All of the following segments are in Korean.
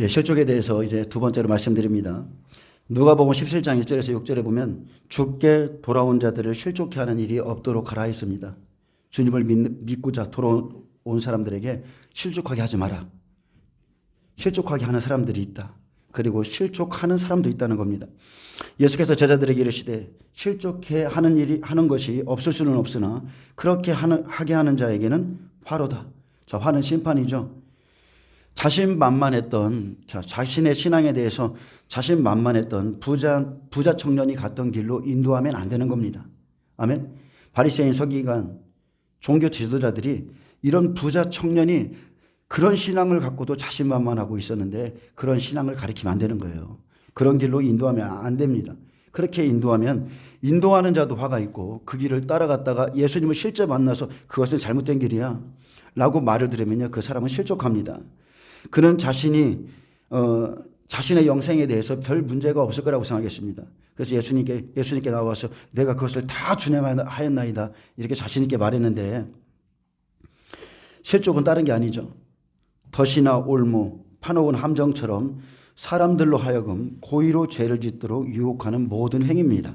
실족에 대해서 이제 두 번째로 말씀드립니다. 누가복음 17장 1절에서 6절에 보면 죽게 돌아온 자들을 실족케 하는 일이 없도록 하라 했습니다. 주님을 믿고자 돌아온 사람들에게 실족하게 하지 마라. 실족하게 하는 사람들이 있다. 그리고 실족하는 사람도 있다는 겁니다. 예수께서 제자들에게 이르시되 실족해 하는 것이 없을 수는 없으나 그렇게 하게 하는 자에게는 화로다. 자, 화는 심판이죠. 자신의 신앙에 대해서 자신만만했던 부자 청년이 갔던 길로 인도하면 안 되는 겁니다. 아멘. 바리새인 서기관 종교 지도자들이 이런 부자 청년이 그런 신앙을 갖고도 자신만만하고 있었는데 그런 신앙을 가리키면 안 되는 거예요. 그런 길로 인도하면 안 됩니다. 그렇게 인도하면 인도하는 자도 화가 있고 그 길을 따라갔다가 예수님을 실제 만나서 그것은 잘못된 길이야 라고 말을 들으면요, 그 사람은 실족합니다. 그는 자신의 영생에 대해서 별 문제가 없을 거라고 생각했습니다. 그래서 예수님께 나와서 내가 그것을 다 준행하였나이다 이렇게 자신 있게 말했는데, 실족은 다른 게 아니죠. 덫이나 올무, 파놓은 함정처럼 사람들로 하여금 고의로 죄를 짓도록 유혹하는 모든 행위입니다.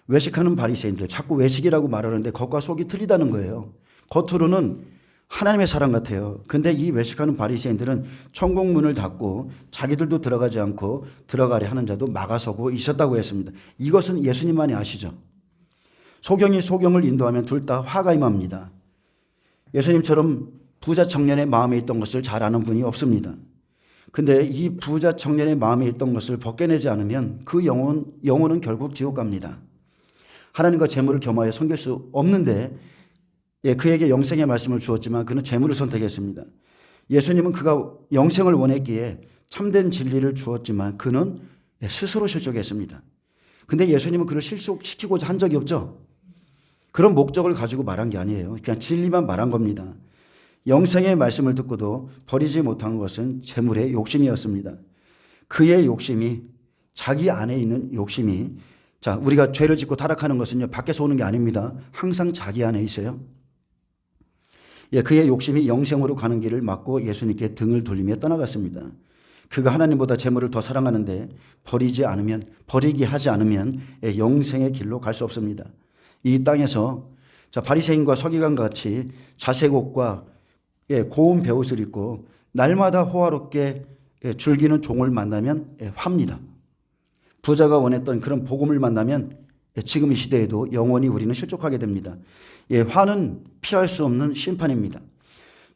외식하는 바리새인들, 자꾸 외식이라고 말하는데 겉과 속이 틀리다는 거예요. 겉으로는 하나님의 사람 같아요. 근데 이 외식하는 바리새인들은 천국 문을 닫고 자기들도 들어가지 않고 들어가려 하는 자도 막아서고 있었다고 했습니다. 이것은 예수님만이 아시죠. 소경이 소경을 인도하면 둘 다 화가 임합니다. 예수님처럼 부자 청년의 마음에 있던 것을 잘 아는 분이 없습니다. 근데 이 부자 청년의 마음에 있던 것을 벗겨내지 않으면 그 영혼은 결국 지옥 갑니다. 하나님과 재물을 겸하여 섬길 수 없는데 그에게 영생의 말씀을 주었지만 그는 재물을 선택했습니다. 예수님은 그가 영생을 원했기에 참된 진리를 주었지만 그는 스스로 실족했습니다. 근데 예수님은 그를 실족시키고자 한 적이 없죠. 그런 목적을 가지고 말한 게 아니에요. 그냥 진리만 말한 겁니다. 영생의 말씀을 듣고도 버리지 못한 것은 재물의 욕심이었습니다. 그의 욕심이, 자기 안에 있는 욕심이, 자, 우리가 죄를 짓고 타락하는 것은요, 밖에서 오는 게 아닙니다. 항상 자기 안에 있어요. 그의 욕심이 영생으로 가는 길을 막고 예수님께 등을 돌리며 떠나갔습니다. 그가 하나님보다 재물을 더 사랑하는데 버리게 하지 않으면 영생의 길로 갈 수 없습니다. 이 땅에서 바리새인과 서기관과 같이 자색 옷과 고운 베옷을 입고 날마다 호화롭게 즐기는 종을 만나면 화입니다. 부자가 원했던 그런 복음을 만나면 지금 이 시대에도 영원히 우리는 실족하게 됩니다. 화는 피할 수 없는 심판입니다.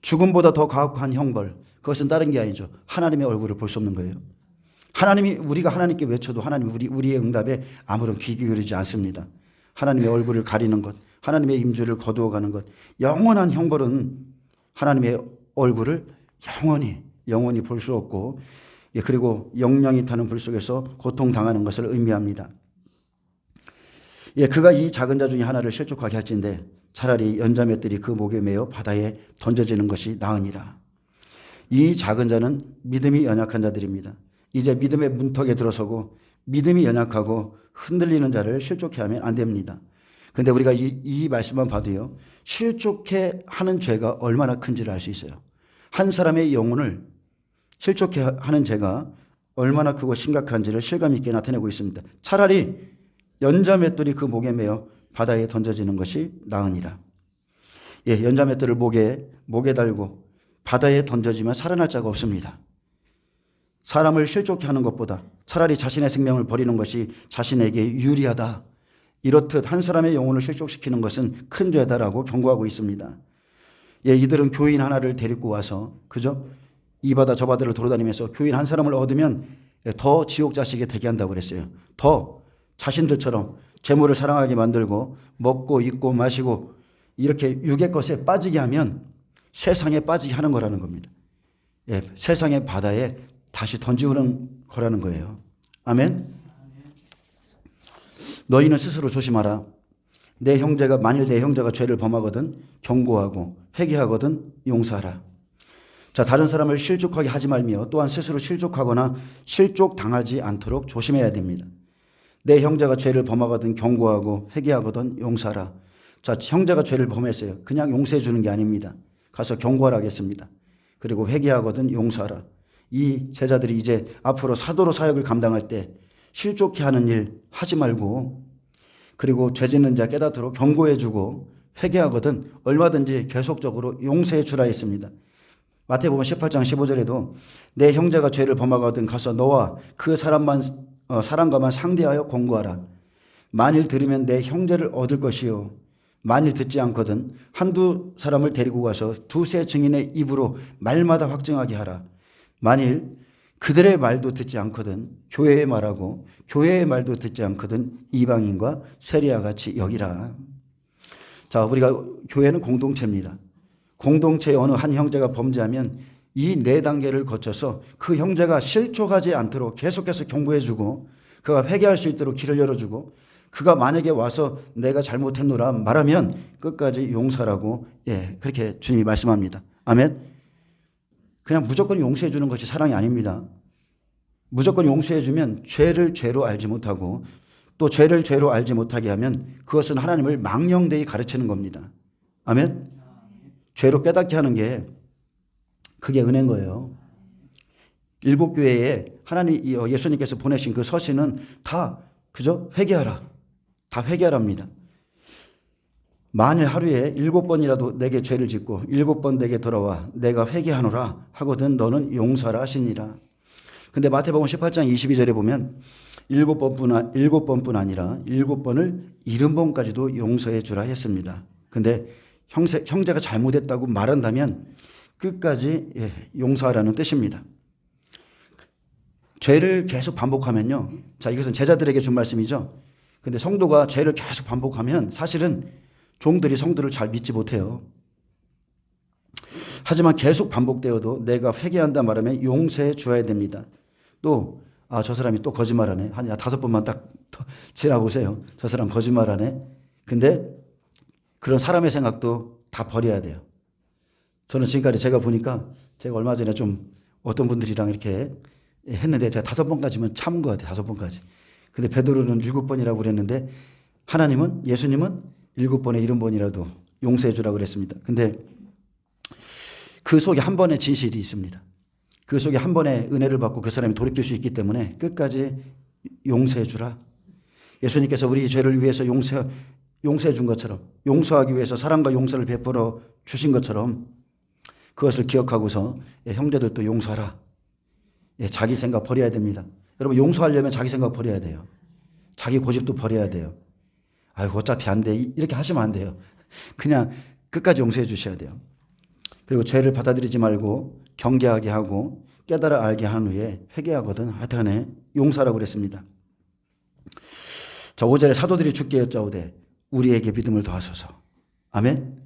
죽음보다 더 가혹한 형벌, 그것은 다른 게 아니죠. 하나님의 얼굴을 볼 수 없는 거예요. 우리가 하나님께 외쳐도 하나님 우리의 응답에 아무런 귀 기울이지 않습니다. 하나님의 얼굴을 가리는 것, 하나님의 임주를 거두어가는 것, 영원한 형벌은 하나님의 얼굴을 영원히 볼 수 없고, 그리고 영영이 타는 불 속에서 고통당하는 것을 의미합니다. 그가 이 작은 자 중에 하나를 실족하게 할진대 차라리 연자맷들이 그 목에 매어 바다에 던져지는 것이 나으니라. 이 작은 자는 믿음이 연약한 자들입니다. 이제 믿음의 문턱에 들어서고 믿음이 연약하고 흔들리는 자를 실족해 하면 안 됩니다. 그런데 우리가 이 말씀만 봐도요, 실족해 하는 죄가 얼마나 큰지를 알 수 있어요. 한 사람의 영혼을 실족해 하는 죄가 얼마나 크고 심각한지를 실감 있게 나타내고 있습니다. 차라리 연자맷돌이 그 목에 매어 바다에 던져지는 것이 나으니라. 연자맷돌을 목에 달고 바다에 던져지면 살아날 자가 없습니다. 사람을 실족해 하는 것보다 차라리 자신의 생명을 버리는 것이 자신에게 유리하다. 이렇듯 한 사람의 영혼을 실족시키는 것은 큰 죄다라고 경고하고 있습니다. 이들은 교인 하나를 데리고 와서 그죠? 이 바다 저 바다를 돌아다니면서 교인 한 사람을 얻으면 더 지옥 자식이 되게 한다고 그랬어요. 더 자신들처럼 재물을 사랑하게 만들고 먹고 입고 마시고 이렇게 육의 것에 빠지게 하면 세상에 빠지게 하는 거라는 겁니다. 세상의 바다에 다시 던지우는 거라는 거예요. 아멘. 너희는 스스로 조심하라. 만일 내 형제가 죄를 범하거든 경고하고 회개하거든 용서하라. 자, 다른 사람을 실족하게 하지 말며 또한 스스로 실족하거나 실족당하지 않도록 조심해야 됩니다. 내 형제가 죄를 범하거든 경고하고 회개하거든 용서하라. 자, 형제가 죄를 범했어요. 그냥 용서해 주는 게 아닙니다. 가서 경고하라 하겠습니다. 그리고 회개하거든 용서하라. 이 제자들이 이제 앞으로 사도로 사역을 감당할 때 실족해 하는 일 하지 말고, 그리고 죄 짓는 자 깨닫도록 경고해 주고 회개하거든 얼마든지 계속적으로 용서해 주라 했습니다. 마태복음 18장 15절에도 내 형제가 죄를 범하거든 가서 너와 그 사람과만 상대하여 공고하라. 만일 들으면 내 형제를 얻을 것이요 만일 듣지 않거든 한두 사람을 데리고 가서 두세 증인의 입으로 말마다 확증하게 하라. 만일 그들의 말도 듣지 않거든 교회의 말하고 교회의 말도 듣지 않거든 이방인과 세리와 같이 여기라. 자, 우리가 교회는 공동체입니다. 공동체의 어느 한 형제가 범죄하면 이 네 단계를 거쳐서 그 형제가 실족하지 않도록 계속해서 경고해주고 그가 회개할 수 있도록 길을 열어주고, 그가 만약에 와서 내가 잘못했노라 말하면 끝까지 용서라고, 그렇게 주님이 말씀합니다. 아멘. 그냥 무조건 용서해 주는 것이 사랑이 아닙니다. 무조건 용서해 주면 죄를 죄로 알지 못하고, 또 죄를 죄로 알지 못하게 하면 그것은 하나님을 망령되이 가르치는 겁니다. 아멘. 죄로 깨닫게 하는 게 그게 은혜인 거예요. 일곱 교회에 예수님께서 보내신 그 서신은 다 그저 회개하라. 다 회개하랍니다. 만일 하루에 7번이라도 내게 죄를 짓고 7번 내게 돌아와 내가 회개하노라 하거든 너는 용서하라 하시니라. 근데 마태복음 18장 22절에 보면 7번뿐 아니라 7번을 70번까지도 용서해 주라 했습니다. 근데 형제가 잘못했다고 말한다면 끝까지 용서하라는 뜻입니다. 죄를 계속 반복하면요. 자, 이것은 제자들에게 준 말씀이죠. 근데 성도가 죄를 계속 반복하면 사실은 종들이 성도를 잘 믿지 못해요. 하지만 계속 반복되어도 내가 회개한다 말하면 용서해 줘야 됩니다. 또 저 사람이 또 거짓말하네. 한 5번만 딱 지나보세요. 저 사람 거짓말하네. 근데 그런 사람의 생각도 다 버려야 돼요. 저는 지금까지 제가 보니까 제가 얼마 전에 좀 어떤 분들이랑 이렇게 했는데 제가 5번까지면 참은 것 같아요. 5번까지. 근데 베드로는 7번이라고 그랬는데 하나님은, 예수님은 7번에 70번이라도 용서해 주라고 그랬습니다. 근데 그 속에 한 번의 진실이 있습니다. 그 속에 한 번의 은혜를 받고 그 사람이 돌이킬 수 있기 때문에 끝까지 용서해 주라. 예수님께서 우리 죄를 위해서 용서해 준 것처럼, 용서하기 위해서 사랑과 용서를 베풀어 주신 것처럼 그것을 기억하고서 형제들도 용서하라. 자기 생각 버려야 됩니다. 여러분, 용서하려면 자기 생각 버려야 돼요. 자기 고집도 버려야 돼요. 아이고 어차피 안 돼. 이렇게 하시면 안 돼요. 그냥 끝까지 용서해 주셔야 돼요. 그리고 죄를 받아들이지 말고 경계하게 하고 깨달아 알게 한 후에 회개하거든 하여튼간에 용서하라고 그랬습니다. 자, 5절에 사도들이 주께 여짜오되 우리에게 믿음을 더하소서. 아멘.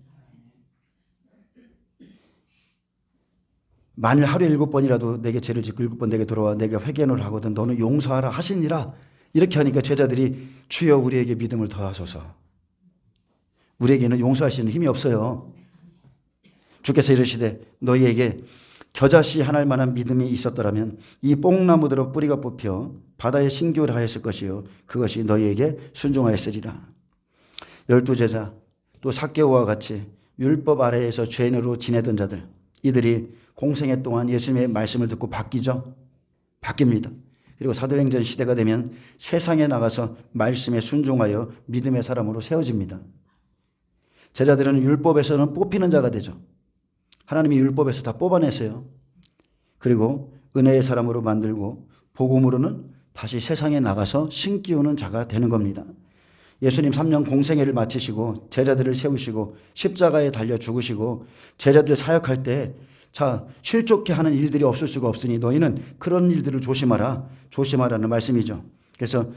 만일 하루에 7번이라도 내게 죄를 짓고 7번 내게 돌아와 내가 회개를 하거든 너는 용서하라 하시니라. 이렇게 하니까 제자들이 주여 우리에게 믿음을 더하소서. 우리에게는 용서할 수 있는 힘이 없어요. 주께서 이르시되 너희에게 겨자씨 하나일 만한 믿음이 있었더라면 이 뽕나무대로 뿌리가 뽑혀 바다에 신기를 하였을 것이요 그것이 너희에게 순종하였으리라. 12제자 또 삭개오와 같이 율법 아래에서 죄인으로 지내던 자들, 이들이 공생애 동안 예수님의 말씀을 듣고 바뀝니다. 그리고 사도행전 시대가 되면 세상에 나가서 말씀에 순종하여 믿음의 사람으로 세워집니다. 제자들은 율법에서는 뽑히는 자가 되죠. 하나님이 율법에서 다 뽑아냈어요. 그리고 은혜의 사람으로 만들고 복음으로는 다시 세상에 나가서 신기우는 자가 되는 겁니다. 예수님 3년 공생애를 마치시고 제자들을 세우시고 십자가에 달려 죽으시고 제자들 사역할 때 실족해 하는 일들이 없을 수가 없으니 너희는 그런 일들을 조심하라는 말씀이죠. 그래서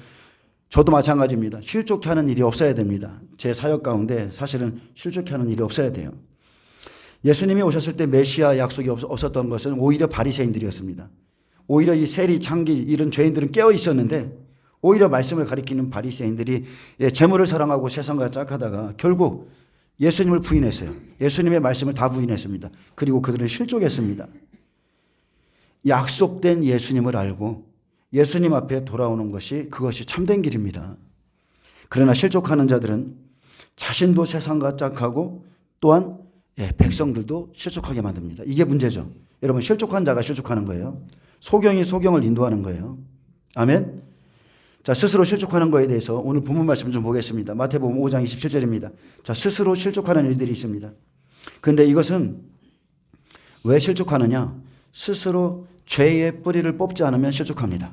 저도 마찬가지입니다. 실족해 하는 일이 없어야 됩니다. 제 사역 가운데 사실은 실족해 하는 일이 없어야 돼요. 예수님이 오셨을 때 메시아 약속이 없었던 것은 오히려 바리새인들이었습니다. 오히려 이 세리, 창기 이런 죄인들은 깨어 있었는데 오히려 말씀을 가리키는 바리새인들이 재물을 사랑하고 세상과 짝하다가 결국 예수님을 부인했어요. 예수님의 말씀을 다 부인했습니다. 그리고 그들은 실족했습니다. 약속된 예수님을 알고 예수님 앞에 돌아오는 그것이 참된 길입니다. 그러나 실족하는 자들은 자신도 세상과 짝하고 또한 백성들도 실족하게 만듭니다. 이게 문제죠. 여러분, 실족한 자가 실족하는 거예요. 소경이 소경을 인도하는 거예요. 아멘. 자, 스스로 실족하는 거에 대해서 오늘 본문 말씀 좀 보겠습니다. 마태복음 5장 27절입니다. 자, 스스로 실족하는 일들이 있습니다. 그런데 이것은 왜 실족하느냐? 스스로 죄의 뿌리를 뽑지 않으면 실족합니다.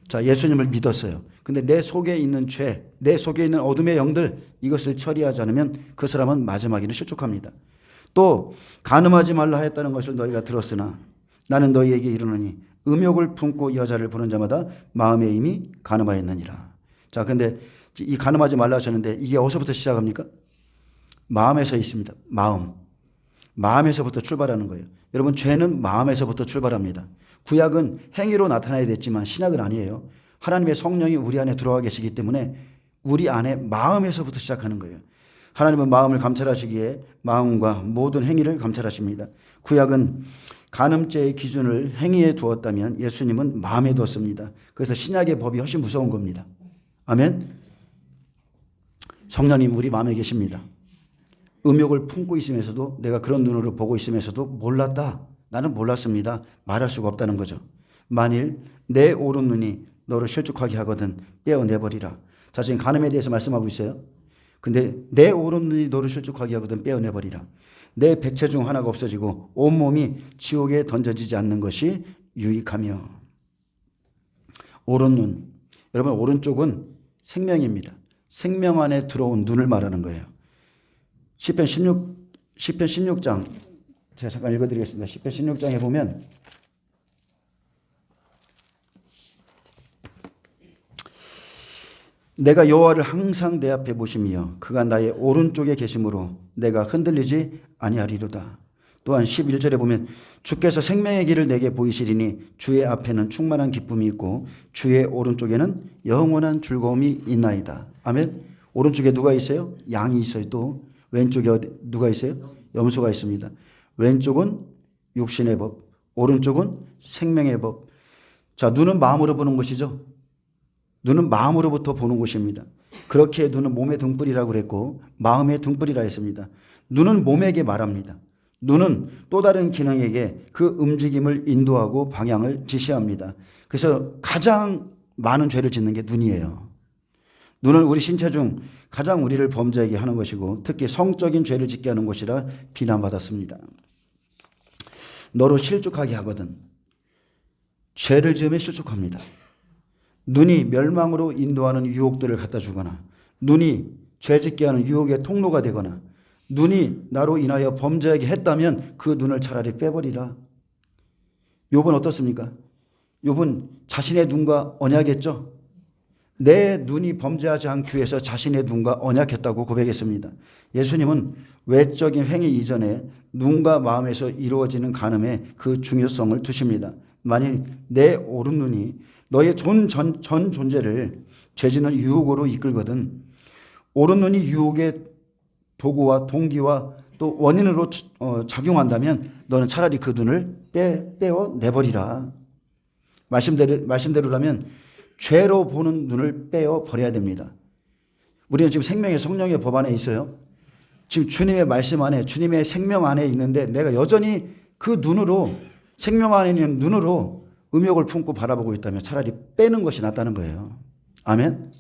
자, 예수님을 믿었어요. 근데 내 속에 있는 죄, 내 속에 있는 어둠의 영들, 이것을 처리하지 않으면 그 사람은 마지막에는 실족합니다. 또 간음하지 말라 하였다는 것을 너희가 들었으나 나는 너희에게 이르노니 음욕을 품고 여자를 보는 자마다 마음에 이미 간음하였느니라. 자, 근데 이 간음하지 말라 하셨는데 이게 어디서부터 시작합니까? 마음에서 있습니다. 마음에서부터 출발하는 거예요. 여러분, 죄는 마음에서부터 출발합니다. 구약은 행위로 나타나야 됐지만 신약은 아니에요. 하나님의 성령이 우리 안에 들어와 계시기 때문에 우리 안에 마음에서부터 시작하는 거예요. 하나님은 마음을 감찰하시기에 마음과 모든 행위를 감찰하십니다. 구약은 간음죄의 기준을 행위에 두었다면 예수님은 마음에 두었습니다. 그래서 신약의 법이 훨씬 무서운 겁니다. 아멘. 성령님 우리 마음에 계십니다. 음욕을 품고 있으면서도 내가 그런 눈으로 보고 있으면서도 몰랐다. 나는 몰랐습니다. 말할 수가 없다는 거죠. 만일 내 오른 눈이 너를 실족하게 하거든 떼어내버리라. 자, 지금 간음에 대해서 말씀하고 있어요. 근데 내 오른 눈이 너를 실족하게 하거든 떼어내버리라. 내 백체 중 하나가 없어지고 온몸이 지옥에 던져지지 않는 것이 유익하며. 오른 눈. 여러분, 오른쪽은 생명입니다. 생명 안에 들어온 눈을 말하는 거예요. 시편 16장 제가 잠깐 읽어드리겠습니다. 시편 16장에 보면 내가 여호와를 항상 내 앞에 보시며 그가 나의 오른쪽에 계심으로 내가 흔들리지 아니하리로다. 또한 11절에 보면 주께서 생명의 길을 내게 보이시리니 주의 앞에는 충만한 기쁨이 있고 주의 오른쪽에는 영원한 즐거움이 있나이다. 아멘. 오른쪽에 누가 있어요? 양이 있어요. 또 왼쪽에 누가 있어요? 염소가 있습니다. 왼쪽은 육신의 법, 오른쪽은 생명의 법. 자, 눈은 마음으로 보는 것이죠. 눈은 마음으로부터 보는 것입니다. 그렇게 눈은 몸의 등불이라고 그랬고 마음의 등불이라 했습니다. 눈은 몸에게 말합니다. 눈은 또 다른 기능에게 그 움직임을 인도하고 방향을 지시합니다. 그래서 가장 많은 죄를 짓는 게 눈이에요. 눈은 우리 신체 중 가장 우리를 범죄하게 하는 것이고 특히 성적인 죄를 짓게 하는 것이라 비난받았습니다. 너로 실족하게 하거든. 죄를 지으면 실족합니다. 눈이 멸망으로 인도하는 유혹들을 갖다 주거나 눈이 죄짓게 하는 유혹의 통로가 되거나 눈이 나로 인하여 범죄하게 했다면 그 눈을 차라리 빼버리라. 욥은 어떻습니까? 욥은 자신의 눈과 언약했죠. 내 눈이 범죄하지 않기 위해서 자신의 눈과 언약했다고 고백했습니다. 예수님은 외적인 행위 이전에 눈과 마음에서 이루어지는 간음에 그 중요성을 두십니다. 만일 내 오른 눈이 너의 전 존재를 죄짓는 유혹으로 이끌거든 오른 눈이 유혹의 도구와 동기와 또 원인으로 작용한다면 너는 차라리 그 눈을 빼어내버리라. 말씀대로라면 죄로 보는 눈을 빼어버려야 됩니다. 우리는 지금 생명의 성령의 법 안에 있어요. 지금 주님의 말씀 안에 주님의 생명 안에 있는데 내가 여전히 그 눈으로 생명 안에 있는 눈으로 음욕을 품고 바라보고 있다면 차라리 빼는 것이 낫다는 거예요. 아멘.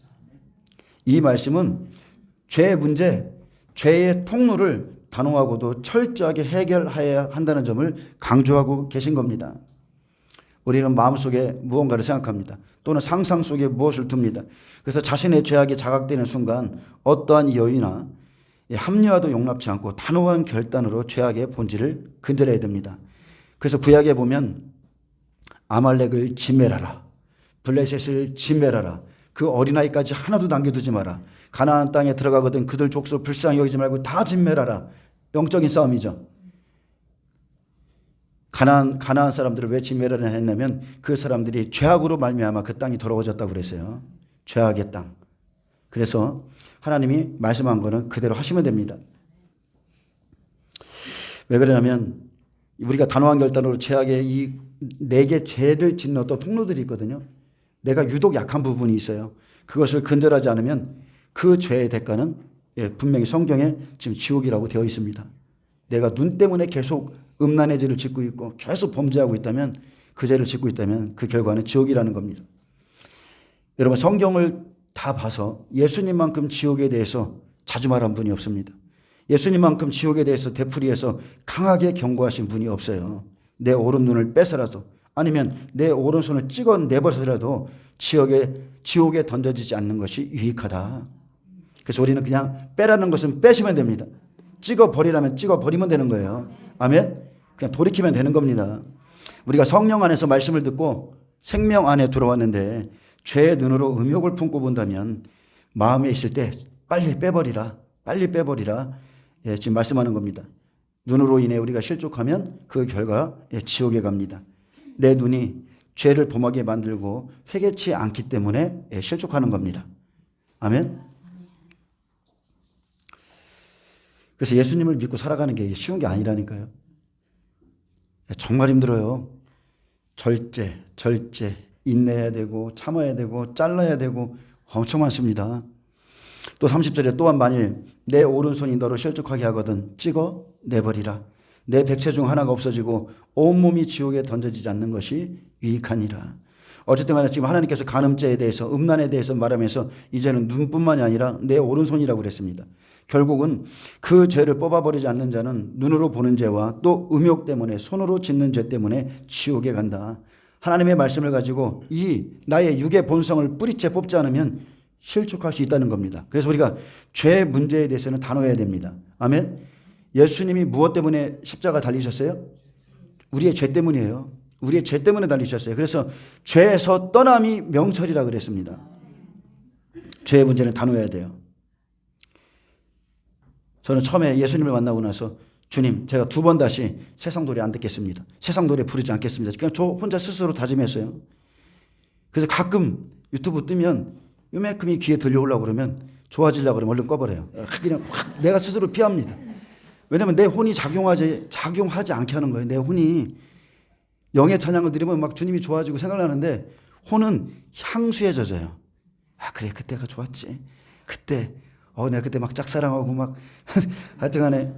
이 말씀은 죄의 문제, 죄의 통로를 단호하고도 철저하게 해결해야 한다는 점을 강조하고 계신 겁니다. 우리는 마음속에 무언가를 생각합니다. 또는 상상 속에 무엇을 둡니다. 그래서 자신의 죄악이 자각되는 순간 어떠한 여유나 합리화도 용납치 않고 단호한 결단으로 죄악의 본질을 건드려야 됩니다. 그래서 구약에 보면 아말렉을 진멸하라. 블레셋을 진멸하라. 그 어린아이까지 하나도 남겨두지 마라. 가나안 땅에 들어가거든 그들 족속 불쌍히 여기지 말고 다 진멸하라. 영적인 싸움이죠. 가나안 사람들을 왜 진멸하려 했냐면 그 사람들이 죄악으로 말미암아 그 땅이 더러워졌다고 그랬어요. 죄악의 땅. 그래서 하나님이 말씀한 거는 그대로 하시면 됩니다. 왜 그러냐면 우리가 단호한 결단으로 죄악의 이 4개 죄를 짓는 어떤 통로들이 있거든요. 내가 유독 약한 부분이 있어요. 그것을 근절하지 않으면 그 죄의 대가는 분명히 성경에 지금 지옥이라고 되어 있습니다. 내가 눈 때문에 계속 음란의 죄를 짓고 있고 계속 범죄하고 있다면 그 죄를 짓고 있다면 그 결과는 지옥이라는 겁니다. 여러분, 성경을 다 봐서 예수님만큼 지옥에 대해서 자주 말한 분이 없습니다. 예수님만큼 지옥에 대해서 되풀이해서 강하게 경고하신 분이 없어요. 내 오른 눈을 빼서라도, 아니면 내 오른손을 찍어 내버려서라도 지옥에 던져지지 않는 것이 유익하다. 그래서 우리는 그냥 빼라는 것은 빼시면 됩니다. 찍어 버리라면 찍어 버리면 되는 거예요. 아멘? 그냥 돌이키면 되는 겁니다. 우리가 성령 안에서 말씀을 듣고 생명 안에 들어왔는데 죄의 눈으로 음욕을 품고 본다면 마음에 있을 때 빨리 빼버리라. 빨리 빼버리라. 예, 지금 말씀하는 겁니다. 눈으로 인해 우리가 실족하면 그 결과 지옥에 갑니다. 내 눈이 죄를 범하게 만들고 회개치 않기 때문에 실족하는 겁니다. 아멘? 그래서 예수님을 믿고 살아가는 게 쉬운 게 아니라니까요. 정말 힘들어요. 절제, 인내해야 되고 참아야 되고 잘라야 되고 엄청 많습니다. 또 30절에 또한 만일 내 오른손이 너를 실족하게 하거든 찍어 내버리라. 내 백체 중 하나가 없어지고 온몸이 지옥에 던져지지 않는 것이 유익하니라. 어쨌든 간에 지금 하나님께서 간음죄에 대해서, 음란에 대해서 말하면서 이제는 눈뿐만이 아니라 내 오른손이라고 그랬습니다. 결국은 그 죄를 뽑아버리지 않는 자는 눈으로 보는 죄와 또 음욕 때문에 손으로 짓는 죄 때문에 지옥에 간다. 하나님의 말씀을 가지고 이 나의 육의 본성을 뿌리째 뽑지 않으면 실족할 수 있다는 겁니다. 그래서 우리가 죄 문제에 대해서는 단호해야 됩니다. 아멘. 예수님이 무엇 때문에 십자가 달리셨어요? 우리의 죄 때문이에요. 우리의 죄 때문에 달리셨어요. 그래서 죄에서 떠남이 명철이라 그랬습니다. 죄의 문제는 단호해야 돼요. 저는 처음에 예수님을 만나고 나서 주님, 제가 2번 다시 세상 노래 안 듣겠습니다. 세상 노래 부르지 않겠습니다. 그냥 저 혼자 스스로 다짐했어요. 그래서 가끔 유튜브 뜨면 요만큼이 귀에 들려오려고 그러면 좋아지려고 그러면 얼른 꺼버려요. 그냥 확 내가 스스로 피합니다. 왜냐하면 내 혼이 작용하지 않게 하는 거예요. 내 혼이 영의 찬양을 드리면 막 주님이 좋아지고 생각나는데 혼은 향수에 젖어요. 아, 그래, 그때가 좋았지. 그때 내가 그때 막 짝사랑하고 막 하여튼 간에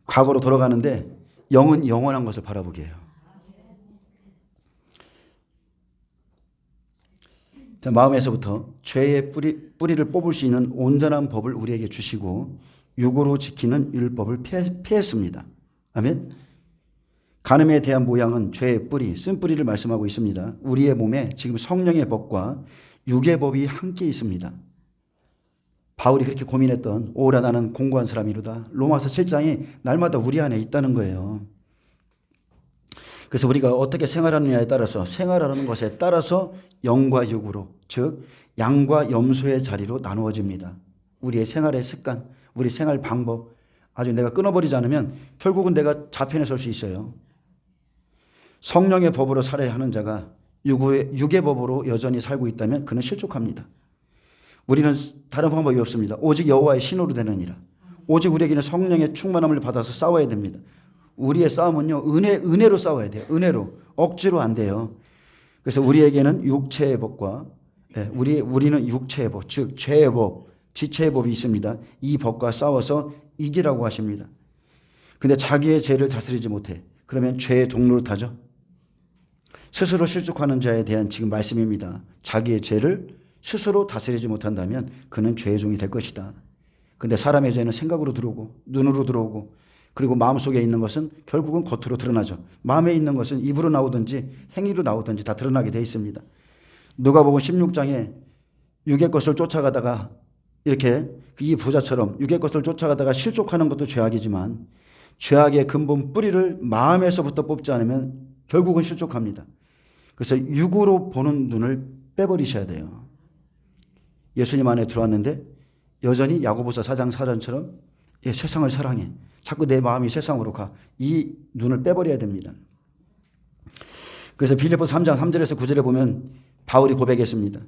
과거로 돌아가는데 영은 영원한 것을 바라보게 해요. 자, 마음에서부터 죄의 뿌리를 뽑을 수 있는 온전한 법을 우리에게 주시고 육으로 지키는 율법을 피했습니다. 아멘. 간음에 대한 모양은 죄의 뿌리, 쓴뿌리를 말씀하고 있습니다. 우리의 몸에 지금 성령의 법과 육의 법이 함께 있습니다. 바울이 그렇게 고민했던 오라 나는 공고한 사람이로다. 로마서 7장이 날마다 우리 안에 있다는 거예요. 그래서 우리가 어떻게 생활하느냐에 따라서, 생활하는 것에 따라서 영과 육으로, 즉 양과 염소의 자리로 나누어집니다. 우리의 생활의 습관, 우리 생활 방법, 아주 내가 끊어버리지 않으면 결국은 내가 좌편에 설 수 있어요. 성령의 법으로 살아야 하는 자가 육의 법으로 여전히 살고 있다면 그는 실족합니다. 우리는 다른 방법이 없습니다. 오직 여호와의 신으로 되느니라. 오직 우리에게는 성령의 충만함을 받아서 싸워야 됩니다. 우리의 싸움은요, 은혜로 싸워야 돼요. 은혜로. 억지로 안 돼요. 그래서 우리에게는 육체의 법과, 우리는 육체의 법, 즉 죄의 법, 지체의 법이 있습니다. 이 법과 싸워서 이기라고 하십니다. 근데 자기의 죄를 다스리지 못해. 그러면 죄의 종로를 타죠. 스스로 실족하는 자에 대한 지금 말씀입니다. 자기의 죄를 스스로 다스리지 못한다면 그는 죄의 종이 될 것이다. 근데 사람의 죄는 생각으로 들어오고 눈으로 들어오고 그리고 마음속에 있는 것은 결국은 겉으로 드러나죠. 마음에 있는 것은 입으로 나오든지 행위로 나오든지 다 드러나게 돼 있습니다. 누가복음 16장에 육의 것을 쫓아가다가 이렇게 이 부자처럼 육의 것을 쫓아가다가 실족하는 것도 죄악이지만 죄악의 근본 뿌리를 마음에서부터 뽑지 않으면 결국은 실족합니다. 그래서 육으로 보는 눈을 빼버리셔야 돼요. 예수님 안에 들어왔는데 여전히 야고보서 4장 4절처럼 세상을 사랑해. 자꾸 내 마음이 세상으로 가. 이 눈을 빼버려야 됩니다. 그래서 빌립보서 3장 3절에서 9절에 보면 바울이 고백했습니다.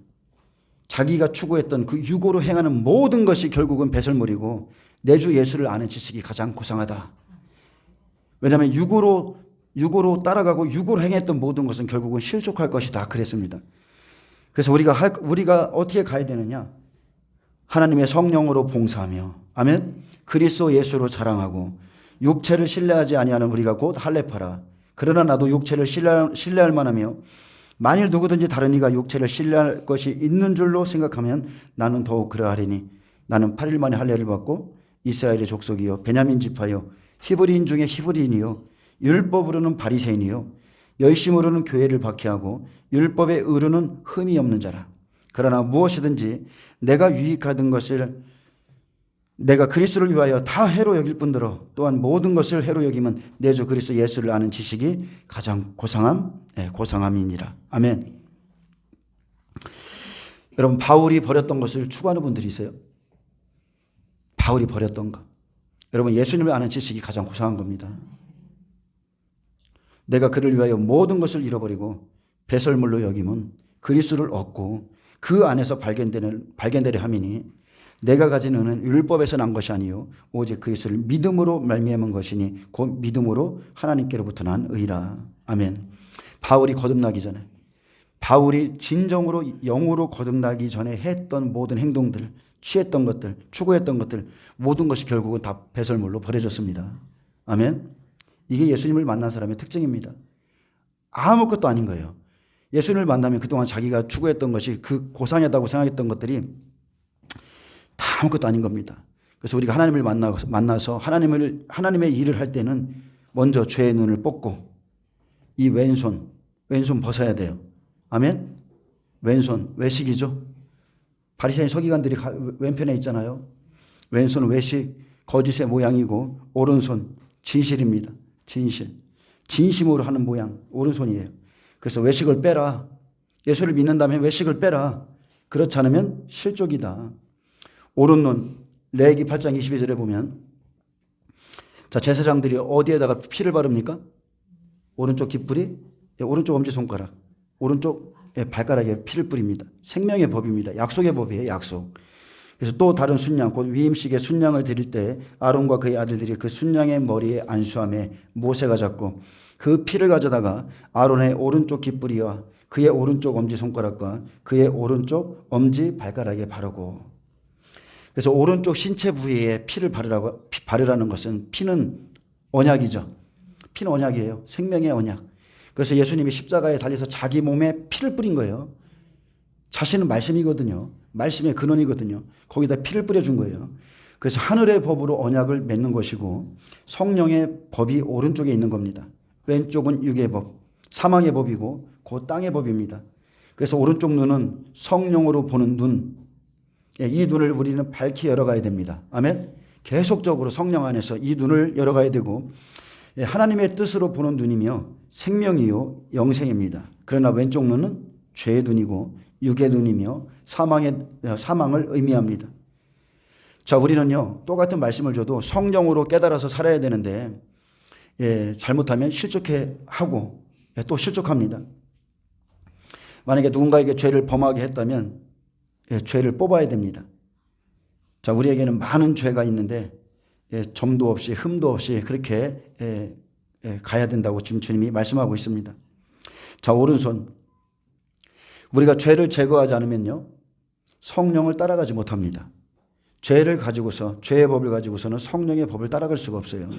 자기가 추구했던 그 육으로 행하는 모든 것이 결국은 배설물이고 내 주 예수를 아는 지식이 가장 고상하다. 왜냐하면 육으로 따라가고 육으로 행했던 모든 것은 결국은 실족할 것이다. 그랬습니다. 그래서 우리가 어떻게 가야 되느냐? 하나님의 성령으로 봉사하며, 아멘. 그리스도 예수로 자랑하고 육체를 신뢰하지 아니하는 우리가 곧 할례파라. 그러나 나도 육체를 신뢰할 만하며 만일 누구든지 다른 이가 육체를 신뢰할 것이 있는 줄로 생각하면 나는 더욱 그러하리니 나는 8일 만에 할례를 받고 이스라엘의 족속이요 베냐민 지파요 히브리인 중에 히브리인이요 율법으로는 바리새인이요 열심으로는 교회를 박해하고 율법에 의로는 흠이 없는 자라. 그러나 무엇이든지 내가 유익하던 것을 내가 그리스도를 위하여 다 해로 여길 뿐더러 또한 모든 것을 해로 여기면 내 주 그리스도 예수를 아는 지식이 가장 고상함이니라. 아멘. 여러분, 바울이 버렸던 것을 추구하는 분들이 있어요. 바울이 버렸던 것. 여러분, 예수님을 아는 지식이 가장 고상한 겁니다. 내가 그를 위하여 모든 것을 잃어버리고 배설물로 여기면 그리스도를 얻고 그 안에서 발견되려 함이니 내가 가진 은은 율법에서 난 것이 아니요 오직 그리스도를 믿음으로 말미암은 것이니 곧 믿음으로 하나님께로부터 난 의라. 아멘. 바울이 거듭나기 전에, 바울이 진정으로 영으로 거듭나기 전에 했던 모든 행동들, 취했던 것들, 추구했던 것들, 모든 것이 결국은 다 배설물로 버려졌습니다. 아멘. 이게 예수님을 만난 사람의 특징입니다. 아무것도 아닌 거예요. 예수님을 만나면 그동안 자기가 추구했던 것이 그 고상하다고 생각했던 것들이 다 아무것도 아닌 겁니다. 그래서 우리가 하나님을 만나서 하나님의 일을 할 때는 먼저 죄의 눈을 뽑고 이 왼손 벗어야 돼요. 아멘. 왼손 외식이죠. 바리새인 서기관들이 왼편에 있잖아요. 왼손은 외식, 거짓의 모양이고 오른손 진실입니다. 진심으로 하는 모양, 오른손이에요. 그래서 외식을 빼라. 예수를 믿는다면 외식을 빼라. 그렇지 않으면 실족이다. 오른눈, 레위기 8장 22절에 보면 자, 제사장들이 어디에다가 피를 바릅니까? 오른쪽 깃뿌리, 오른쪽 엄지손가락, 오른쪽 발가락에 피를 뿌립니다. 생명의 법입니다. 약속의 법이에요. 약속. 그래서 또 다른 순양, 곧 위임식의 순양을 드릴 때 아론과 그의 아들들이 그 순양의 머리에 안수함에 모세가 잡고 그 피를 가져다가 아론의 오른쪽 깃뿌리와 그의 오른쪽 엄지손가락과 그의 오른쪽 엄지 발가락에 바르고. 그래서 오른쪽 신체 부위에 피를 바르라는 것은 피는 언약이죠. 피는 언약이에요. 생명의 언약. 그래서 예수님이 십자가에 달려서 자기 몸에 피를 뿌린 거예요. 자신은 말씀이거든요. 말씀의 근원이거든요. 거기다 피를 뿌려준 거예요. 그래서 하늘의 법으로 언약을 맺는 것이고 성령의 법이 오른쪽에 있는 겁니다. 왼쪽은 육의 법, 사망의 법이고 그 땅의 법입니다. 그래서 오른쪽 눈은 성령으로 보는 눈, 이 눈을 우리는 밝히 열어가야 됩니다. 아멘. 계속적으로 성령 안에서 이 눈을 열어가야 되고 하나님의 뜻으로 보는 눈이며 생명이요 영생입니다. 그러나 왼쪽 눈은 죄의 눈이고 육의 눈이며 사망을 의미합니다. 자, 우리는요 똑같은 말씀을 줘도 성령으로 깨달아서 살아야 되는데 잘못하면 실족해 하고 또 실족합니다. 만약에 누군가에게 죄를 범하게 했다면 죄를 뽑아야 됩니다. 자, 우리에게는 많은 죄가 있는데 점도 없이 흠도 없이 그렇게 가야 된다고 지금 주님이 말씀하고 있습니다. 자, 오른손. 우리가 죄를 제거하지 않으면요 성령을 따라가지 못합니다. 죄의 법을 가지고서는 성령의 법을 따라갈 수가 없어요.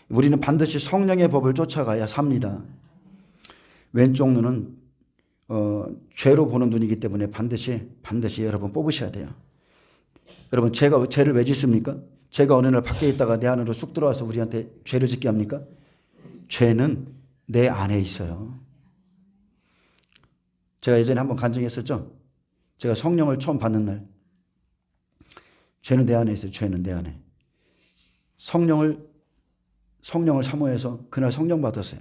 우리는 반드시 성령의 법을 쫓아가야 삽니다. 왼쪽 눈은 죄로 보는 눈이기 때문에 반드시 여러분 뽑으셔야 돼요. 여러분, 죄를 왜 짓습니까? 죄가 어느 날 밖에 있다가 내 안으로 쑥 들어와서 우리한테 죄를 짓게 합니까? 죄는 내 안에 있어요. 제가 예전에 한번 간증했었죠. 제가 성령을 처음 받는 날, 죄는 내 안에 있어요. 죄는 내 안에. 성령을 사모해서 그날 성령 받았어요.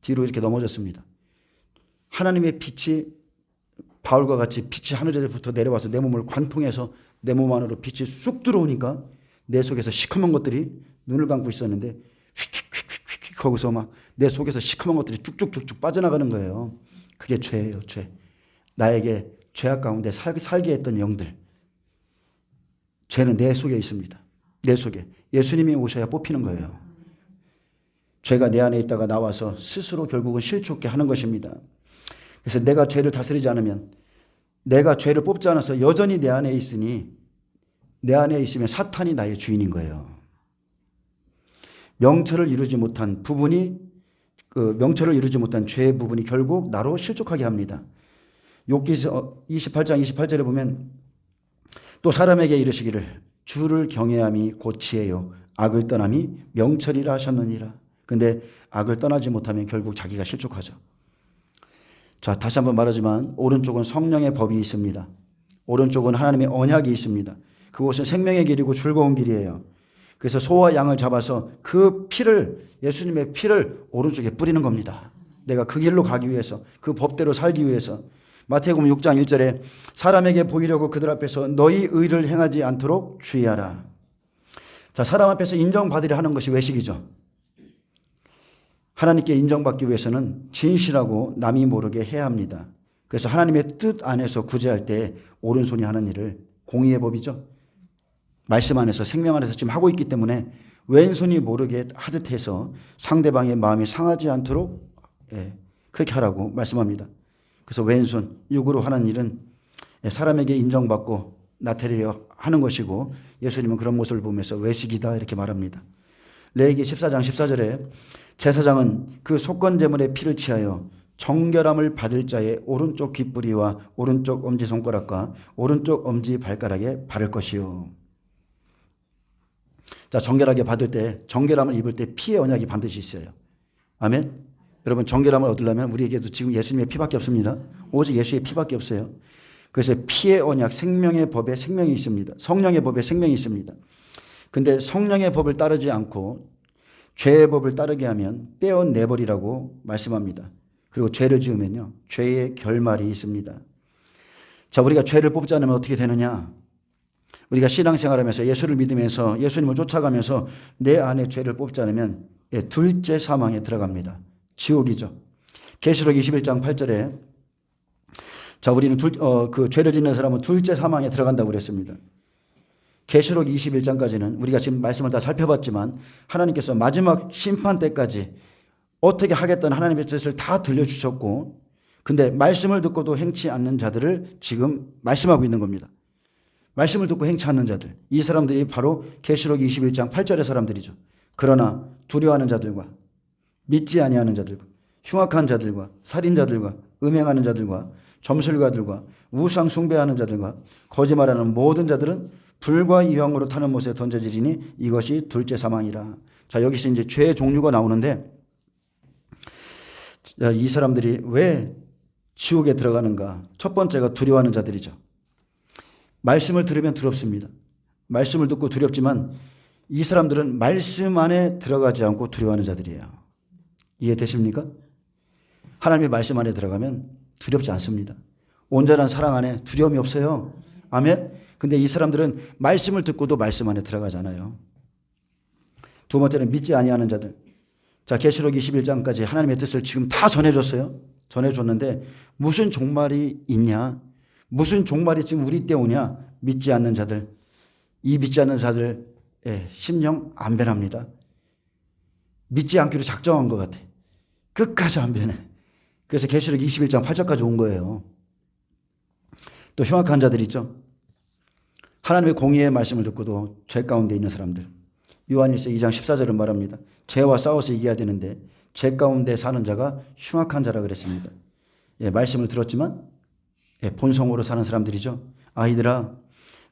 뒤로 이렇게 넘어졌습니다. 하나님의 빛이 바울과 같이 빛이 하늘에서부터 내려와서 내 몸을 관통해서 내 몸 안으로 빛이 쑥 들어오니까 내 속에서 시커먼 것들이 눈을 감고 있었는데 휙휙휙휙 거기서 막 내 속에서 시커먼 것들이 쭉쭉쭉쭉 빠져나가는 거예요. 그게 죄예요. 죄. 나에게 죄악 가운데 살게 했던 영들. 죄는 내 속에 있습니다. 내 속에. 예수님이 오셔야 뽑히는 거예요. 죄가 내 안에 있다가 나와서 스스로 결국은 실족게 하는 것입니다. 그래서 내가 죄를 다스리지 않으면, 내가 죄를 뽑지 않아서 여전히 내 안에 있으니, 내 안에 있으면 사탄이 나의 주인인 거예요. 명철을 이루지 못한 부분이 그 명철을 이루지 못한 죄의 부분이 결국 나로 실족하게 합니다. 욥기 28장 28절에 보면 또 사람에게 이르시기를 주를 경외함이 곧 지혜요 악을 떠남이 명철이라 하셨느니라. 근데 악을 떠나지 못하면 결국 자기가 실족하죠. 자, 다시 한번 말하지만 오른쪽은 성령의 법이 있습니다. 오른쪽은 하나님의 언약이 있습니다. 그곳은 생명의 길이고 즐거운 길이에요. 그래서 소와 양을 잡아서 그 피를, 예수님의 피를 오른쪽에 뿌리는 겁니다. 내가 그 길로 가기 위해서, 그 법대로 살기 위해서. 마태복음 6장 1절에 사람에게 보이려고 그들 앞에서 너희 의를 행하지 않도록 주의하라. 자, 사람 앞에서 인정받으려 하는 것이 외식이죠. 하나님께 인정받기 위해서는 진실하고 남이 모르게 해야 합니다. 그래서 하나님의 뜻 안에서 구제할 때 오른손이 하는 일을 공의의 법이죠. 말씀 안에서 생명 안에서 지금 하고 있기 때문에 왼손이 모르게 하듯 해서 상대방의 마음이 상하지 않도록 그렇게 하라고 말씀합니다. 그래서 왼손 육으로 하는 일은 사람에게 인정받고 나타내려 하는 것이고 예수님은 그런 모습을 보면서 외식이다 이렇게 말합니다. 레위기 14장 14절에 제사장은 그 속건 제물의 피를 취하여 정결함을 받을 자의 오른쪽 귓뿌리와 오른쪽 엄지손가락과 오른쪽 엄지발가락에 바를 것이요. 자, 정결하게 받을 때, 정결함을 입을 때 피의 언약이 반드시 있어요. 아멘. 여러분, 정결함을 얻으려면 우리에게도 지금 예수님의 피밖에 없습니다. 오직 예수의 피밖에 없어요. 그래서 피의 언약, 생명의 법에 생명이 있습니다. 성령의 법에 생명이 있습니다. 근데 성령의 법을 따르지 않고 죄의 법을 따르게 하면 떼어내버리라고 말씀합니다. 그리고 죄를 지으면요, 죄의 결말이 있습니다. 자, 우리가 죄를 뽑지 않으면 어떻게 되느냐? 우리가 신앙생활하면서 예수를 믿으면서 예수님을 쫓아가면서 내 안에 죄를 뽑지 않으면 둘째 사망에 들어갑니다. 지옥이죠. 계시록 21장 8절에 자, 우리는 그 죄를 짓는 사람은 둘째 사망에 들어간다고 그랬습니다. 계시록 21장까지는 우리가 지금 말씀을 다 살펴봤지만 하나님께서 마지막 심판 때까지 어떻게 하겠다는 하나님의 뜻을 다 들려주셨고, 근데 말씀을 듣고도 행치 않는 자들을 지금 말씀하고 있는 겁니다. 말씀을 듣고 행치 않는 자들, 이 사람들이 바로 계시록 21장 8절의 사람들이죠. 그러나 두려워하는 자들과 믿지 아니하는 자들과 흉악한 자들과 살인자들과 음행하는 자들과 점술가들과 우상 숭배하는 자들과 거짓말하는 모든 자들은 불과 유황으로 타는 못에 던져지리니 이것이 둘째 사망이라. 자, 여기서 이제 죄의 종류가 나오는데, 이 사람들이 왜 지옥에 들어가는가? 첫 번째가 두려워하는 자들이죠. 말씀을 들으면 두렵습니다. 말씀을 듣고 두렵지만 이 사람들은 말씀 안에 들어가지 않고 두려워하는 자들이에요. 이해되십니까? 하나님의 말씀 안에 들어가면 두렵지 않습니다. 온전한 사랑 안에 두려움이 없어요. 아멘. 근데 이 사람들은 말씀을 듣고도 말씀 안에 들어가지 않아요. 두 번째는 믿지 아니하는 자들. 자, 계시록 21장까지 하나님의 뜻을 지금 다 전해줬어요. 전해줬는데 무슨 종말이 있냐? 무슨 종말이 지금 우리 때 오냐? 믿지 않는 자들. 이 믿지 않는 자들의 심령 안 변합니다. 믿지 않기로 작정한 것 같아. 끝까지 안 변해. 그래서 계시록 21장 8절까지 온 거예요. 또 흉악한 자들 있죠. 하나님의 공의의 말씀을 듣고도 죄 가운데 있는 사람들. 요한일서 2장 14절은 말합니다. 죄와 싸워서 이겨야 되는데 죄 가운데 사는 자가 흉악한 자라 그랬습니다. 말씀을 들었지만 본성으로 사는 사람들이죠. 아이들아,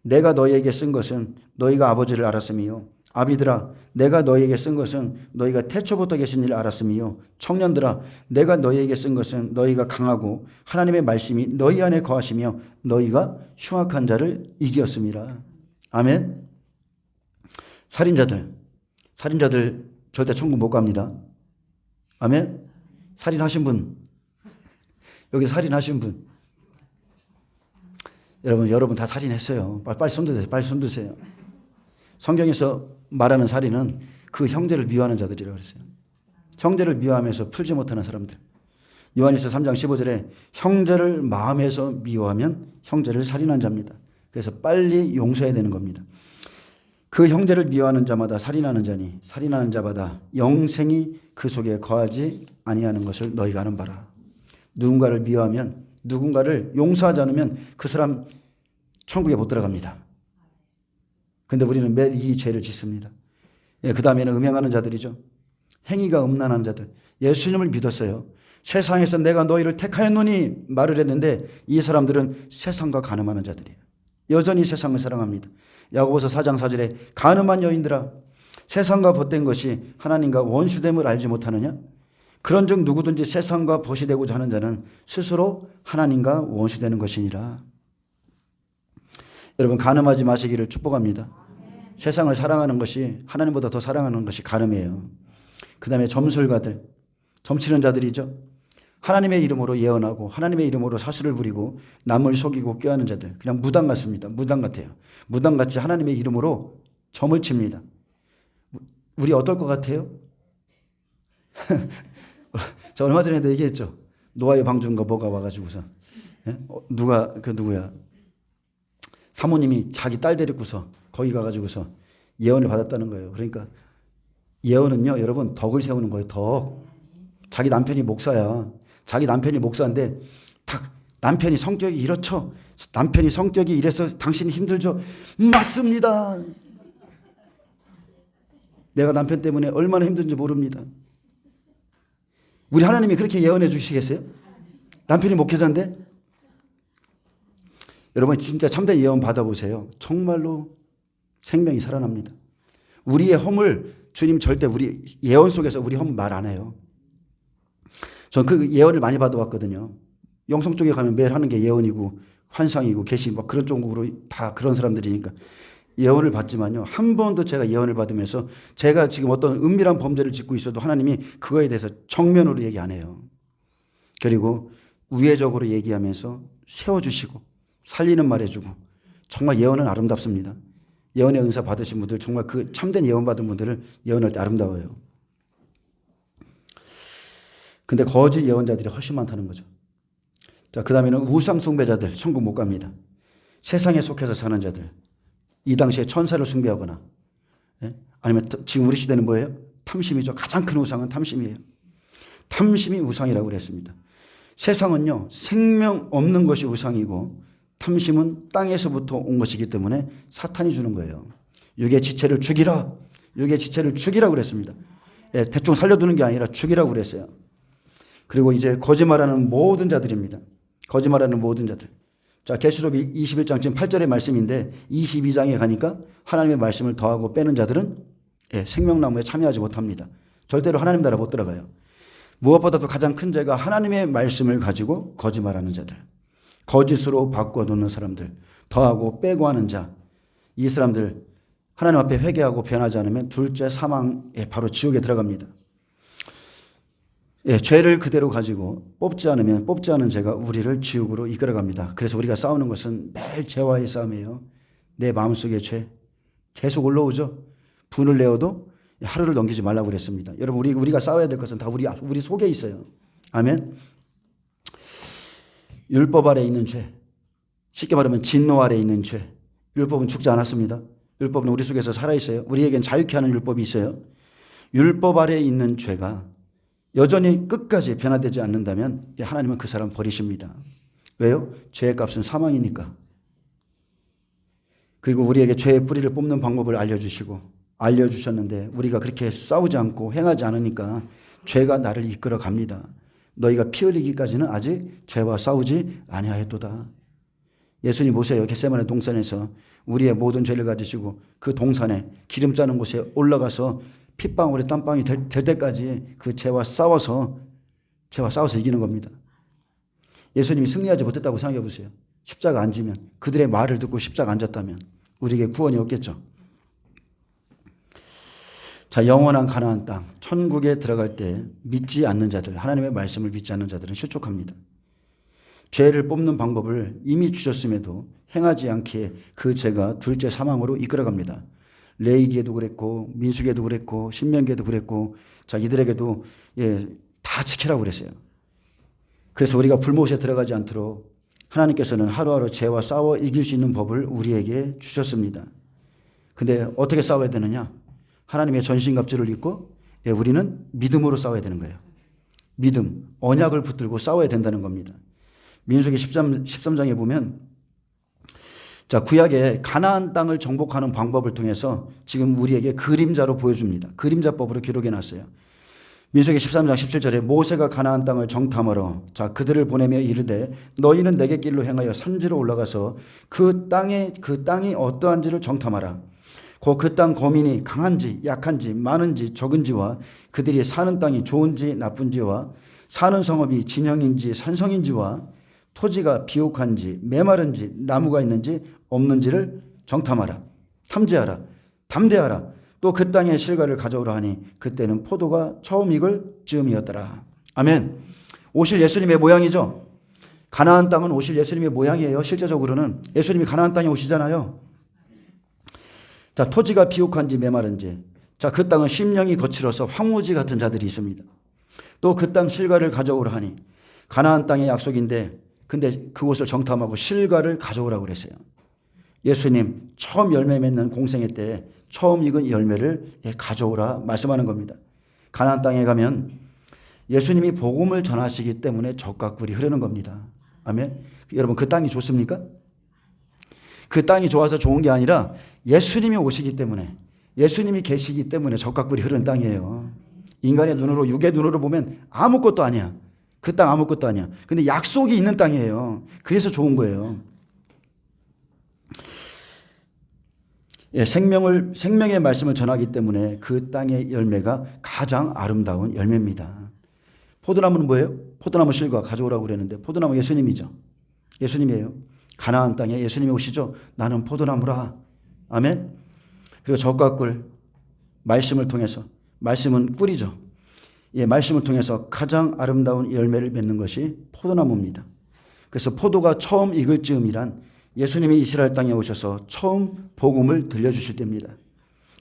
내가 너희에게 쓴 것은 너희가 아버지를 알았음이요. 아비들아, 내가 너희에게 쓴 것은 너희가 태초부터 계신 일을 알았음이요. 청년들아, 내가 너희에게 쓴 것은 너희가 강하고 하나님의 말씀이 너희 안에 거하시며 너희가 흉악한 자를 이기었음이라. 아멘. 살인자들 절대 천국 못 갑니다. 아멘. 살인하신 분, 여기 살인하신 분, 여러분 다 살인했어요. 빨리 손드세요. 빨리 손드세요. 성경에서 말하는 살인은 그 형제를 미워하는 자들이라고 그랬어요. 형제를 미워하면서 풀지 못하는 사람들. 요한일서 3장 15절에 형제를 마음에서 미워하면 형제를 살인한 자입니다. 그래서 빨리 용서해야 되는 겁니다. 그 형제를 미워하는 자마다 살인하는 자니 살인하는 자마다 영생이 그 속에 거하지 아니하는 것을 너희가 아는 바라. 누군가를 미워하면, 누군가를 용서하지 않으면 그 사람 천국에 못 들어갑니다. 근데 우리는 매일 이 죄를 짓습니다. 그 다음에는 음행하는 자들이죠. 행위가 음란한 자들. 예수님을 믿었어요. 세상에서 내가 너희를 택하였노니 말을 했는데 이 사람들은 세상과 간음하는 자들이에요. 여전히 세상을 사랑합니다. 야고보서 4장 4절에 간음한 여인들아 세상과 벗된 것이 하나님과 원수됨을 알지 못하느냐? 그런즉 누구든지 세상과 벗이 되고자 하는 자는 스스로 하나님과 원수되는 것이니라. 여러분 간음하지 마시기를 축복합니다. 세상을 사랑하는 것이 하나님보다 더 사랑하는 것이 간음이에요. 그 다음에 점술가들, 점치는 자들이죠. 하나님의 이름으로 예언하고 하나님의 이름으로 사수를 부리고 남을 속이고 꾀하는 자들, 그냥 무당 같습니다. 무당 같아요. 무당같이 하나님의 이름으로 점을 칩니다. 우리 어떨 것 같아요? 저 얼마 전에도 얘기했죠. 노아의 방주인가 뭐가 와가지고서 누구야? 사모님이 자기 딸 데리고서 거기 가가지고서 예언을 받았다는 거예요. 그러니까 예언은요, 여러분 덕을 세우는 거예요. 덕. 자기 남편이 목사야. 자기 남편이 목사인데 딱 남편이 성격이 이렇죠. 남편이 성격이 이래서 당신이 힘들죠. 맞습니다. 내가 남편 때문에 얼마나 힘든지 모릅니다. 우리 하나님이 그렇게 예언해 주시겠어요? 남편이 목회자인데? 여러분 진짜 참된 예언 받아보세요. 정말로 생명이 살아납니다. 우리의 허물 주님 절대 우리 예언 속에서 우리 허물 말 안 해요. 전 그 예언을 많이 받아왔거든요. 영성 쪽에 가면 매일 하는 게 예언이고 환상이고 계시 막 그런 쪽으로 다 그런 사람들이니까 예언을 받지만요. 한 번도 제가 예언을 받으면서 제가 지금 어떤 은밀한 범죄를 짓고 있어도 하나님이 그거에 대해서 정면으로 얘기 안 해요. 그리고 우회적으로 얘기하면서 세워주시고 살리는 말 해주고 정말 예언은 아름답습니다. 예언의 은사 받으신 분들 정말 그 참된 예언 받은 분들을 예언할 때 아름다워요. 근데 거짓 예언자들이 훨씬 많다는 거죠. 자, 그 다음에는 우상 숭배자들 천국 못 갑니다. 세상에 속해서 사는 자들. 이 당시에 천사를 숭배하거나 아니면 지금 우리 시대는 뭐예요? 탐심이죠. 가장 큰 우상은 탐심이에요. 탐심이 우상이라고 그랬습니다. 세상은요. 생명 없는 것이 우상이고 탐심은 땅에서부터 온 것이기 때문에 사탄이 주는 거예요. 육의 지체를 죽이라. 육의 지체를 죽이라고 그랬습니다. 예, 대충 살려두는 게 아니라 죽이라고 그랬어요. 그리고 이제 거짓말하는 모든 자들입니다. 거짓말하는 모든 자들. 자, 계시록 21장 지금 8절의 말씀인데 22장에 가니까 하나님의 말씀을 더하고 빼는 자들은 생명나무에 참여하지 못합니다. 절대로 하나님 나라 못 들어가요. 무엇보다도 가장 큰 죄가 하나님의 말씀을 가지고 거짓말하는 자들. 거짓으로 바꿔놓는 사람들. 더하고 빼고 하는 자. 이 사람들 하나님 앞에 회개하고 변하지 않으면 둘째 사망에 바로 지옥에 들어갑니다. 죄를 그대로 가지고 뽑지 않은 죄가 우리를 지옥으로 이끌어갑니다. 그래서 우리가 싸우는 것은 매일 죄와의 싸움이에요. 내 마음속의 죄 계속 올라오죠. 분을 내어도 하루를 넘기지 말라고 그랬습니다. 여러분 우리가 싸워야 될 것은 다 우리 속에 있어요. 아멘. 율법 아래 있는 죄, 쉽게 말하면 진노 아래 있는 죄. 율법은 죽지 않았습니다. 율법은 우리 속에서 살아있어요. 우리에겐 자유케 하는 율법이 있어요. 율법 아래 있는 죄가 여전히 끝까지 변화되지 않는다면 하나님은 그 사람 버리십니다. 왜요? 죄의 값은 사망이니까. 그리고 우리에게 죄의 뿌리를 뽑는 방법을 알려주셨는데 우리가 그렇게 싸우지 않고 행하지 않으니까 죄가 나를 이끌어 갑니다. 너희가 피 흘리기까지는 아직 죄와 싸우지 아니하였도다. 예수님 보세요. 겟세마네 동산에서 우리의 모든 죄를 가지시고 그 동산에 기름 짜는 곳에 올라가서 핏방울에 땀방울이 될 때까지 그 죄와 싸워서 이기는 겁니다. 예수님이 승리하지 못했다고 생각해 보세요. 십자가 안 지면, 그들의 말을 듣고 십자가 안 졌다면 우리에게 구원이 없겠죠. 자, 영원한 가나안 땅, 천국에 들어갈 때 믿지 않는 자들, 하나님의 말씀을 믿지 않는 자들은 실족합니다. 죄를 뽑는 방법을 이미 주셨음에도 행하지 않기에 그 죄가 둘째 사망으로 이끌어갑니다. 레위기에도 그랬고 민수기에도 그랬고 신명기에도 그랬고 자 이들에게도 다 지키라고 그랬어요. 그래서 우리가 불못에 들어가지 않도록 하나님께서는 하루하루 죄와 싸워 이길 수 있는 법을 우리에게 주셨습니다. 근데 어떻게 싸워야 되느냐? 하나님의 전신갑주를 입고 우리는 믿음으로 싸워야 되는 거예요. 믿음, 언약을 붙들고 싸워야 된다는 겁니다. 민수기 13장에 보면 자, 구약의 가나안 땅을 정복하는 방법을 통해서 지금 우리에게 그림자로 보여줍니다. 그림자법으로 기록해 놨어요. 민수기 13장 17절에 모세가 가나안 땅을 정탐하러 자 그들을 보내며 이르되 너희는 내게 길로 행하여 산지로 올라가서 그 땅이 어떠한지를 정탐하라. 곧 그 땅 거민이 강한지 약한지 많은지 적은지와 그들이 사는 땅이 좋은지 나쁜지와 사는 성읍이 진영인지 산성인지와 토지가 비옥한지 메마른지 나무가 있는지 없는지를 정탐하라. 탐지하라. 담대하라. 또 그 땅의 실과를 가져오라 하니 그때는 포도가 처음 익을 즈음이었더라. 아멘. 오실 예수님의 모양이죠. 가나안 땅은 오실 예수님의 모양이에요. 실제적으로는 예수님이 가나안 땅에 오시잖아요. 자, 토지가 비옥한지 메마른지. 자, 그 땅은 심령이 거칠어서 황무지 같은 자들이 있습니다. 또 그 땅 실과를 가져오라 하니 가나안 땅의 약속인데 근데 그곳을 정탐하고 실과를 가져오라고 그랬어요. 예수님 처음 열매 맺는 공생애 때 처음 익은 열매를 가져오라 말씀하는 겁니다. 가나안 땅에 가면 예수님이 복음을 전하시기 때문에 젖과 꿀이 흐르는 겁니다. 아멘. 여러분 그 땅이 좋습니까? 그 땅이 좋아서 좋은 게 아니라 예수님이 오시기 때문에 예수님이 계시기 때문에 젖과 꿀이 흐르는 땅이에요. 인간의 눈으로 육의 눈으로 보면 아무것도 아니야. 그 땅 아무것도 아니야. 근데 약속이 있는 땅이에요. 그래서 좋은 거예요. 예, 생명의 말씀을 전하기 때문에 그 땅의 열매가 가장 아름다운 열매입니다. 포도나무는 뭐예요? 포도나무 실과 가져오라고 그랬는데 포도나무 예수님이죠. 예수님이에요. 가나안 땅에 예수님이 오시죠. 나는 포도나무라. 아멘. 그리고 젖과 꿀 말씀을 통해서 말씀은 꿀이죠. 예, 말씀을 통해서 가장 아름다운 열매를 맺는 것이 포도나무입니다. 그래서 포도가 처음 익을 즈음이란 예수님이 이스라엘 땅에 오셔서 처음 복음을 들려주실 때입니다.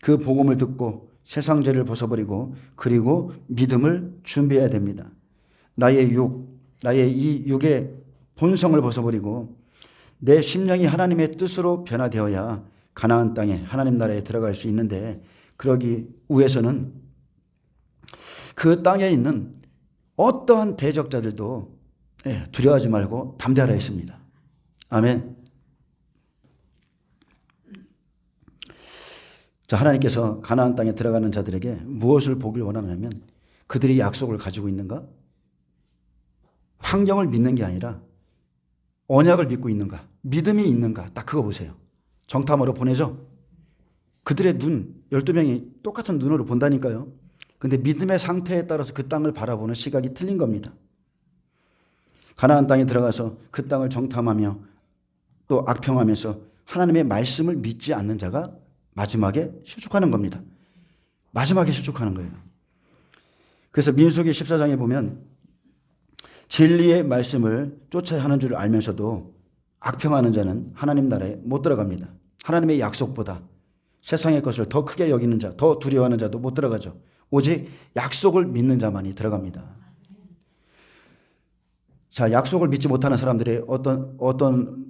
그 복음을 듣고 세상 죄를 벗어버리고 그리고 믿음을 준비해야 됩니다. 나의 이 육의 본성을 벗어버리고 내 심령이 하나님의 뜻으로 변화되어야 가나안 땅에 하나님 나라에 들어갈 수 있는데 그러기 위해서는 그 땅에 있는 어떠한 대적자들도 두려워하지 말고 담대하라 했습니다. 아멘. 자, 하나님께서 가나안 땅에 들어가는 자들에게 무엇을 보길 원하냐면 그들이 약속을 가지고 있는가? 환경을 믿는 게 아니라 언약을 믿고 있는가? 믿음이 있는가? 딱 그거 보세요. 정탐으로 보내죠? 그들의 눈, 12명이 똑같은 눈으로 본다니까요. 근데 믿음의 상태에 따라서 그 땅을 바라보는 시각이 틀린 겁니다. 가나안 땅에 들어가서 그 땅을 정탐하며 또 악평하면서 하나님의 말씀을 믿지 않는 자가 마지막에 실족하는 겁니다. 마지막에 실족하는 거예요. 그래서 민수기 14장에 보면 진리의 말씀을 쫓아야 하는 줄 알면서도 악평하는 자는 하나님 나라에 못 들어갑니다. 하나님의 약속보다 세상의 것을 더 크게 여기는 자, 더 두려워하는 자도 못 들어가죠. 오직 약속을 믿는 자만이 들어갑니다. 자, 약속을 믿지 못하는 사람들의 어떤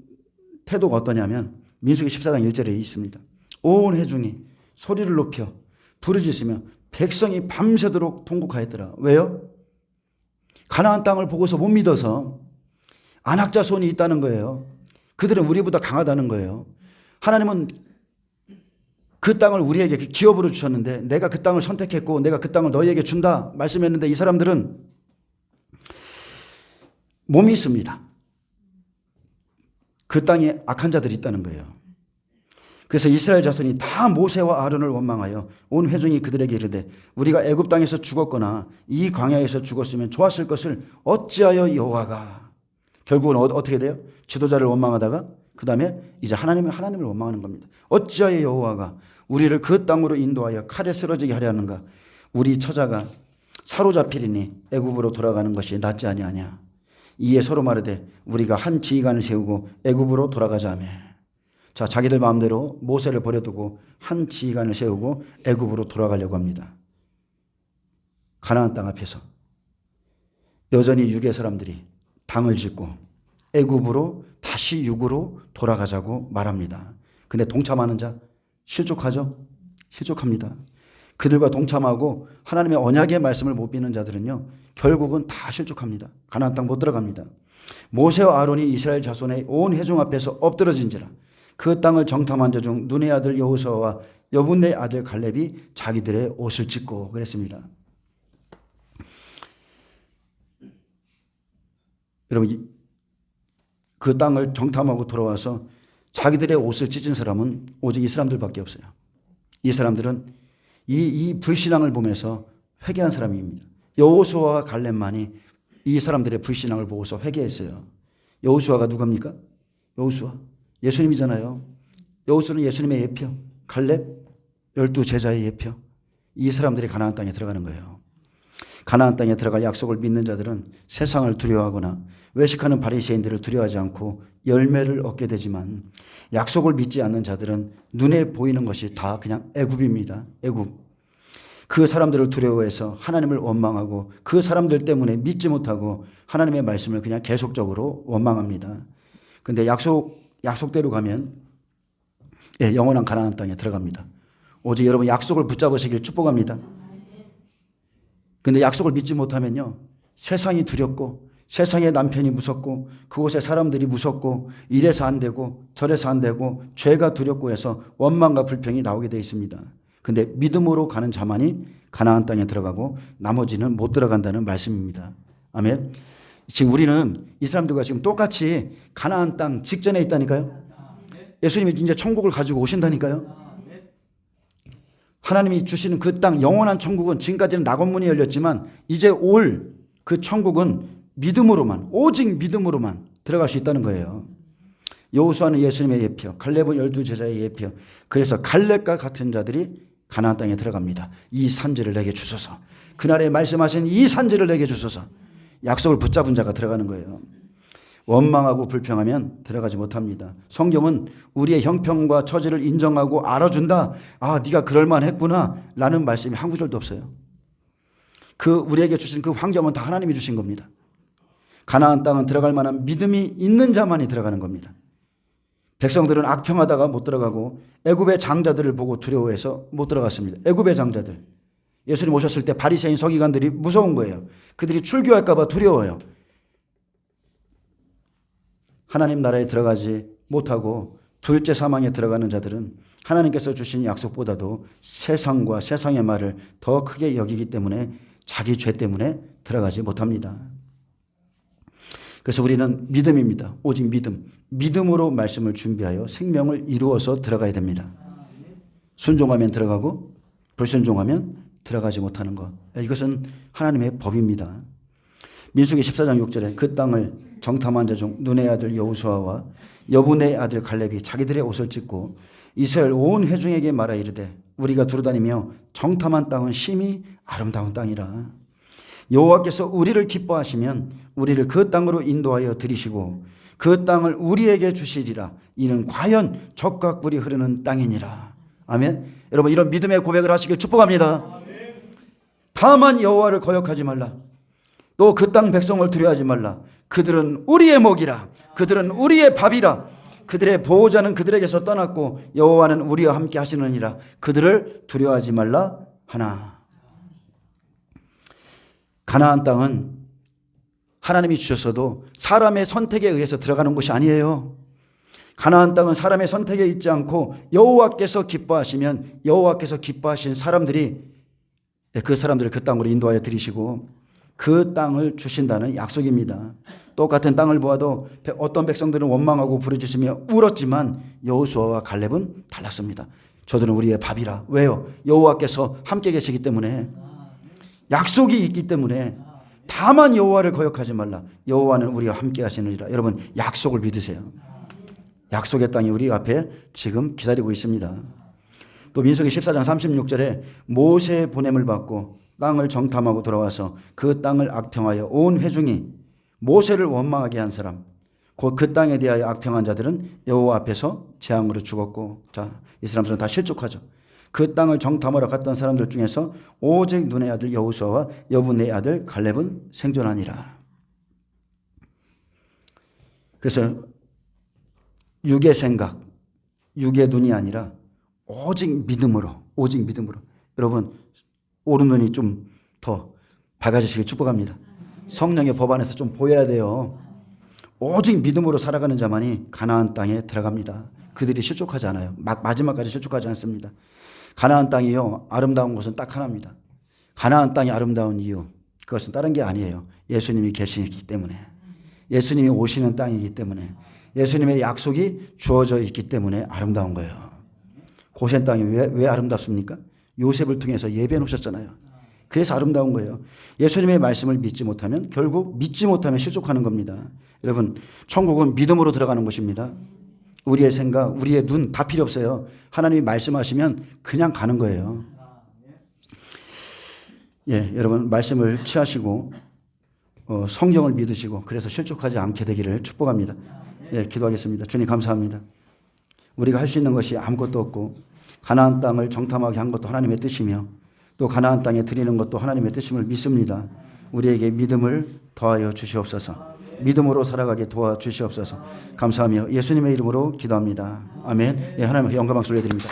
태도가 어떠냐면 민수기 14장 1절에 있습니다. 온 회중이 소리를 높여 부르짖으며 백성이 밤새도록 통곡하였더라. 왜요? 가나안 땅을 보고서 못 믿어서 안악자손이 있다는 거예요. 그들은 우리보다 강하다는 거예요. 하나님은 그 땅을 우리에게 기업으로 주셨는데 내가 그 땅을 선택했고 내가 그 땅을 너희에게 준다 말씀했는데 이 사람들은 못 믿습니다. 그 땅에 악한 자들이 있다는 거예요. 그래서 이스라엘 자손이 다 모세와 아론을 원망하여 온 회중이 그들에게 이르되 우리가 애굽 땅에서 죽었거나 이 광야에서 죽었으면 좋았을 것을 어찌하여 여호와가 결국은 어떻게 돼요? 지도자를 원망하다가 그 다음에 이제 하나님을 원망하는 겁니다. 어찌하여 여호와가 우리를 그 땅으로 인도하여 칼에 쓰러지게 하려 하는가? 우리 처자가 사로잡히리니 애굽으로 돌아가는 것이 낫지 아니하냐? 이에 서로 말하되 우리가 한 지휘관을 세우고 애굽으로 돌아가자며. 자, 자기들 마음대로 모세를 버려두고 한 지휘관을 세우고 애굽으로 돌아가려고 합니다. 가나안 땅 앞에서 여전히 유괴 사람들이 당을 짓고 애굽으로 다시 육으로 돌아가자고 말합니다. 근데 동참하는 자 실족하죠? 실족합니다. 그들과 동참하고 하나님의 언약의 말씀을 못 믿는 자들은요 결국은 다 실족합니다. 가나안 땅 못 들어갑니다. 모세와 아론이 이스라엘 자손의 온 회중 앞에서 엎드러진지라 그 땅을 정탐한 자 중 눈의 아들 여호수아와 여분의 아들 갈렙이 자기들의 옷을 찢고 그랬습니다. 여러분, 그 땅을 정탐하고 돌아와서 자기들의 옷을 찢은 사람은 오직 이 사람들밖에 없어요. 이 사람들은 이 불신앙을 보면서 회개한 사람입니다. 여호수아와 갈렙만이 이 사람들의 불신앙을 보고서 회개했어요. 여호수아가 누굽니까? 여호수아 예수님이잖아요. 여호수아는 예수님의 예표, 갈렙 12제자의 예표. 이 사람들이 가나안 땅에 들어가는 거예요. 가나안 땅에 들어갈 약속을 믿는 자들은 세상을 두려워하거나 외식하는 바리새인들을 두려워하지 않고 열매를 얻게 되지만, 약속을 믿지 않는 자들은 눈에 보이는 것이 다 그냥 애굽입니다. 애굽. 그 사람들을 두려워해서 하나님을 원망하고 그 사람들 때문에 믿지 못하고 하나님의 말씀을 그냥 계속적으로 원망합니다. 근데 약속대로 가면 영원한 가나안 땅에 들어갑니다. 오직 여러분 약속을 붙잡으시길 축복합니다. 근데 약속을 믿지 못하면요, 세상이 두렵고 세상의 남편이 무섭고 그곳의 사람들이 무섭고 이래서 안 되고 저래서 안 되고 죄가 두렵고 해서 원망과 불평이 나오게 되어 있습니다. 근데 믿음으로 가는 자만이 가나안 땅에 들어가고 나머지는 못 들어간다는 말씀입니다. 아멘. 지금 우리는 이 사람들과 지금 똑같이 가나안 땅 직전에 있다니까요. 예수님이 이제 천국을 가지고 오신다니까요. 하나님이 주시는 그 땅, 영원한 천국은 지금까지는 낙원문이 열렸지만 이제 올 그 천국은 믿음으로만, 오직 믿음으로만 들어갈 수 있다는 거예요. 여호수아는 예수님의 예표, 갈렙은 12제자의 예표. 그래서 갈렙과 같은 자들이 가나안 땅에 들어갑니다. 이 산지를 내게 주소서. 그날에 말씀하신 이 산지를 내게 주소서. 약속을 붙잡은 자가 들어가는 거예요. 원망하고 불평하면 들어가지 못합니다. 성경은 우리의 형편과 처지를 인정하고 알아준다. 아, 네가 그럴만 했구나 라는 말씀이 한 구절도 없어요. 우리에게 주신 그 환경은 다 하나님이 주신 겁니다. 가나안 땅은 들어갈 만한 믿음이 있는 자만이 들어가는 겁니다. 백성들은 악평하다가 못 들어가고 애굽의 장자들을 보고 두려워해서 못 들어갔습니다. 애굽의 장자들. 예수님 오셨을 때 바리새인 서기관들이 무서운 거예요. 그들이 출교할까 봐 두려워요. 하나님 나라에 들어가지 못하고 둘째 사망에 들어가는 자들은 하나님께서 주신 약속보다도 세상과 세상의 말을 더 크게 여기기 때문에 자기 죄 때문에 들어가지 못합니다. 그래서 우리는 믿음입니다. 오직 믿음. 믿음으로 말씀을 준비하여 생명을 이루어서 들어가야 됩니다. 순종하면 들어가고 불순종하면 들어가지 못하는 것. 이것은 하나님의 법입니다. 민수기 14장 6절에 그 땅을 정탐한 자 중 눈의 아들 여호수아와 여분의 아들 갈렙이 자기들의 옷을 찢고 이스라엘 온 회중에게 말하 이르되 우리가 두루다니며 정탐한 땅은 심히 아름다운 땅이라. 여호와께서 우리를 기뻐하시면 우리를 그 땅으로 인도하여 들이시고 그 땅을 우리에게 주시리라. 이는 과연 젖과 꿀이 흐르는 땅이니라. 아멘. 여러분, 이런 믿음의 고백을 하시길 축복합니다. 다만 여호와를 거역하지 말라. 또 그 땅 백성을 두려워하지 말라. 그들은 우리의 목이라. 그들은 우리의 밥이라. 그들의 보호자는 그들에게서 떠났고 여호와는 우리와 함께 하시느니라. 그들을 두려워하지 말라 하나. 가나안 땅은 하나님이 주셨어도 사람의 선택에 의해서 들어가는 곳이 아니에요. 가나안 땅은 사람의 선택에 있지 않고 여호와께서 기뻐하시면 여호와께서 기뻐하신 사람들이 그 사람들을 그 땅으로 인도하여 들이시고 그 땅을 주신다는 약속입니다. 똑같은 땅을 보아도 어떤 백성들은 원망하고 부르짖으며 울었지만 여호수아와 갈렙은 달랐습니다. 저들은 우리의 밥이라. 왜요? 여호와께서 함께 계시기 때문에, 약속이 있기 때문에. 다만 여호와를 거역하지 말라. 여호와는 우리와 함께 하시느니라. 여러분, 약속을 믿으세요. 약속의 땅이 우리 앞에 지금 기다리고 있습니다. 또 민수기 14장 36절에 모세의 보냄을 받고 땅을 정탐하고 돌아와서 그 땅을 악평하여 온 회중이 모세를 원망하게 한 사람, 곧 그 땅에 대하여 악평한 자들은 여호와 앞에서 재앙으로 죽었고, 자, 이 사람들은 다 실족하죠. 그 땅을 정탐하러 갔던 사람들 중에서 오직 눈의 아들 여호수아와 여분의 아들 갈렙은 생존하니라. 그래서 육의 생각, 육의 눈이 아니라 오직 믿음으로, 오직 믿음으로. 여러분, 오른 눈이 좀 더 밝아지시길 축복합니다. 성령의 법 안에서 좀 보여야 돼요. 오직 믿음으로 살아가는 자만이 가나안 땅에 들어갑니다. 그들이 실족하지 않아요. 마지막까지 실족하지 않습니다. 가나안 땅이요, 아름다운 곳은 딱 하나입니다. 가나안 땅이 아름다운 이유, 그것은 다른 게 아니에요. 예수님이 계시기 때문에. 예수님이 오시는 땅이기 때문에, 예수님의 약속이 주어져 있기 때문에 아름다운 거예요. 고센 땅이 왜 아름답습니까? 요셉을 통해서 예배해 놓으셨잖아요. 그래서 아름다운 거예요. 예수님의 말씀을 믿지 못하면 결국 믿지 못하면 실족하는 겁니다. 여러분, 천국은 믿음으로 들어가는 것입니다. 우리의 생각, 우리의 눈 다 필요 없어요. 하나님이 말씀하시면 그냥 가는 거예요. 예, 여러분 말씀을 취하시고 성경을 믿으시고 그래서 실족하지 않게 되기를 축복합니다. 예, 기도하겠습니다. 주님 감사합니다. 우리가 할 수 있는 것이 아무것도 없고 가나안 땅을 정탐하게 한 것도 하나님의 뜻이며 또 가나안 땅에 드리는 것도 하나님의 뜻임을 믿습니다. 우리에게 믿음을 더하여 주시옵소서. 믿음으로 살아가게 도와주시옵소서. 감사하며 예수님의 이름으로 기도합니다. 아멘. 예, 하나님께 영광 박수 올려드립니다.